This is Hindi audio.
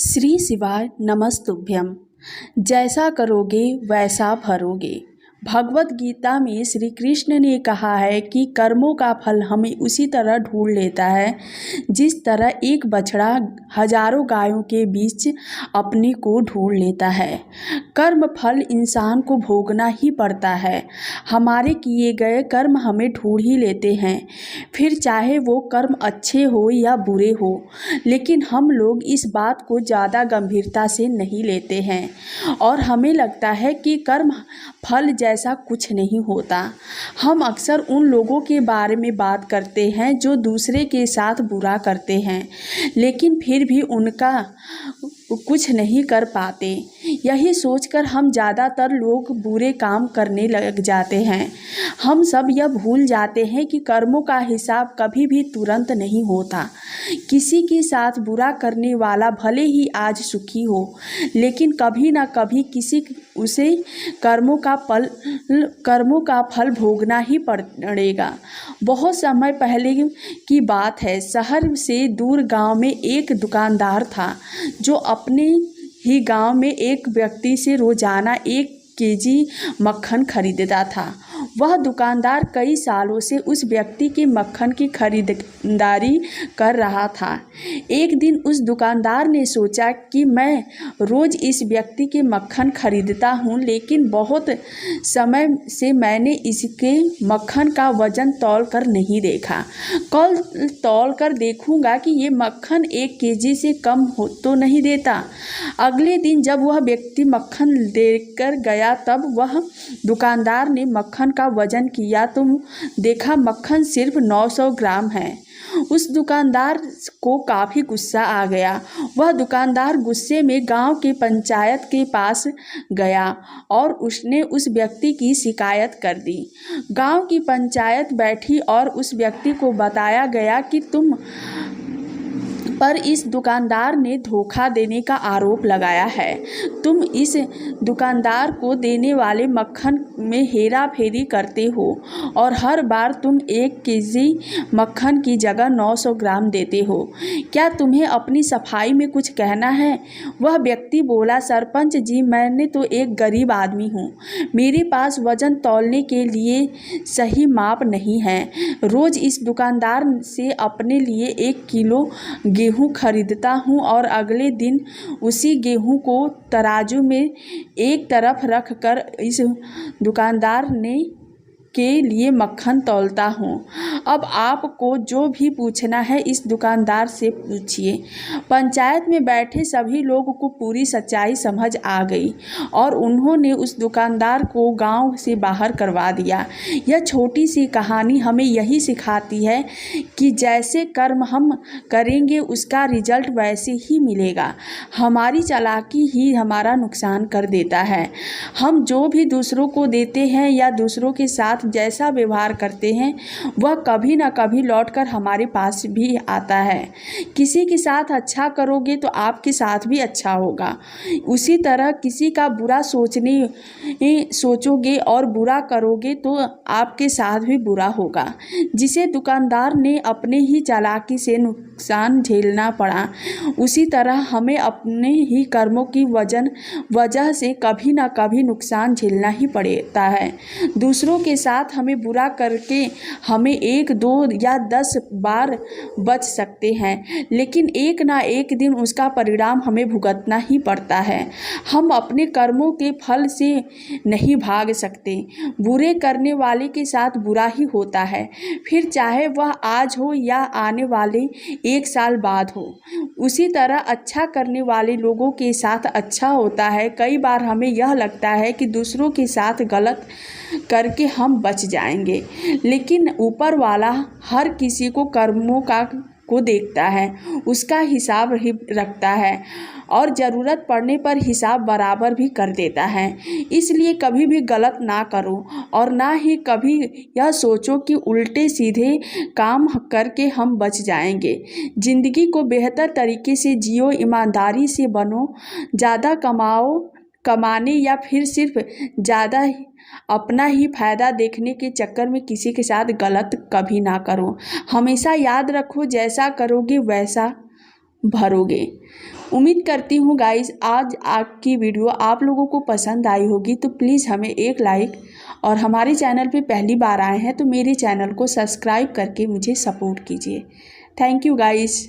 श्री शिवाय नमस्तुभ्यम। जैसा करोगे वैसा भरोगे। भगवत गीता में श्री कृष्ण ने कहा है कि कर्मों का फल हमें उसी तरह ढूंढ लेता है जिस तरह एक बछड़ा हजारों गायों के बीच अपने को ढूंढ लेता है। कर्म फल इंसान को भोगना ही पड़ता है। हमारे किए गए कर्म हमें ढूंढ ही लेते हैं, फिर चाहे वो कर्म अच्छे हो या बुरे हो। लेकिन हम लोग इस बात को ज़्यादा गंभीरता से नहीं लेते हैं और हमें लगता है कि कर्म फल जैसा कुछ नहीं होता। हम अक्सर उन लोगों के बारे में बात करते हैं जो दूसरे के साथ बुरा करते हैं, लेकिन फिर भी उनका कुछ नहीं कर पाते। यही सोचकर हम ज़्यादातर लोग बुरे काम करने लग जाते हैं। हम सब यह भूल जाते हैं कि कर्मों का हिसाब कभी भी तुरंत नहीं होता। किसी के साथ बुरा करने वाला भले ही आज सुखी हो, लेकिन कभी ना कभी उसे कर्मों का फल भोगना ही पड़ेगा। बहुत समय पहले की बात है। शहर से दूर गांव में एक दुकानदार था जो अपने ही गांव में एक व्यक्ति से रोजाना 1 केजी मक्खन खरीदता था। वह दुकानदार कई सालों से उस व्यक्ति के मक्खन की खरीदारी कर रहा था। एक दिन उस दुकानदार ने सोचा कि मैं रोज़ इस व्यक्ति के मक्खन खरीदता हूँ, लेकिन बहुत समय से मैंने इसके मक्खन का वजन तौल कर नहीं देखा। कल तौल कर देखूँगा कि ये मक्खन 1 केजी से कम हो तो नहीं देता। अगले दिन जब वह व्यक्ति मक्खन देकर गया, तब वह दुकानदार ने मक्खन का वजन किया तो देखा मक्खन सिर्फ 900 ग्राम है। उस दुकानदार को काफ़ी गुस्सा आ गया। वह दुकानदार गुस्से में गांव के पंचायत के पास गया और उसने उस व्यक्ति की शिकायत कर दी। गांव की पंचायत बैठी और उस व्यक्ति को बताया गया कि तुम पर इस दुकानदार ने धोखा देने का आरोप लगाया है। तुम इस दुकानदार को देने वाले मक्खन में हेरा फेरी करते हो और हर बार तुम 1 केजी मक्खन की जगह 900 ग्राम देते हो। क्या तुम्हें अपनी सफाई में कुछ कहना है? वह व्यक्ति बोला, सरपंच जी, मैंने तो एक गरीब आदमी हूँ। मेरे पास वजन तौलने के लिए सही माप नहीं है। रोज़ इस दुकानदार से अपने लिए 1 किलो गेहूँ खरीदता हूँ और अगले दिन उसी गेहूँ को तराजू में एक तरफ रख कर इस दुकानदार के लिए मक्खन तौलता हूँ। अब आपको जो भी पूछना है इस दुकानदार से पूछिए। पंचायत में बैठे सभी लोगों को पूरी सच्चाई समझ आ गई और उन्होंने उस दुकानदार को गांव से बाहर करवा दिया। यह छोटी सी कहानी हमें यही सिखाती है कि जैसे कर्म हम करेंगे उसका रिजल्ट वैसे ही मिलेगा। हमारी चालाकी ही हमारा नुकसान कर देता है। हम जो भी दूसरों को देते हैं या दूसरों के साथ जैसा व्यवहार करते हैं वह कभी ना कभी लौटकर हमारे पास भी आता है। किसी के साथ अच्छा करोगे तो आपके साथ भी अच्छा होगा। उसी तरह किसी का बुरा सोचोगे और बुरा करोगे तो आपके साथ भी बुरा होगा। जिसे दुकानदार ने अपने ही चालाकी से नुकसान झेलना पड़ा, उसी तरह हमें अपने ही कर्मों की वजह से कभी ना कभी नुकसान झेलना ही पड़ता है। दूसरों के साथ हमें बुरा करके हमें 1, 2 या 10 बार बच सकते हैं, लेकिन एक ना एक दिन उसका परिणाम हमें भुगतना ही पड़ता है। हम अपने कर्मों के फल से नहीं भाग सकते। बुरे करने वाले के साथ बुरा ही होता है, फिर चाहे वह आज हो या आने वाले 1 साल बाद हो। उसी तरह अच्छा करने वाले लोगों के साथ अच्छा होता है। कई बार हमें यह लगता है कि दूसरों के साथ गलत करके हम बच जाएंगे, लेकिन ऊपर वाला हर किसी को कर्मों को देखता है, उसका हिसाब ही रखता है और ज़रूरत पड़ने पर हिसाब बराबर भी कर देता है। इसलिए कभी भी गलत ना करो और ना ही कभी यह सोचो कि उल्टे सीधे काम करके हम बच जाएंगे। ज़िंदगी को बेहतर तरीके से जियो, ईमानदारी से बनो, ज़्यादा कमाने या फिर सिर्फ ज़्यादा अपना ही फायदा देखने के चक्कर में किसी के साथ गलत कभी ना करो। हमेशा याद रखो, जैसा करोगे वैसा भरोगे। उम्मीद करती हूँ गाइस आज आपकी वीडियो आप लोगों को पसंद आई होगी, तो प्लीज़ हमें एक लाइक और हमारे चैनल पे पहली बार आए हैं तो मेरे चैनल को सब्सक्राइब करके मुझे सपोर्ट कीजिए। Thank you guys.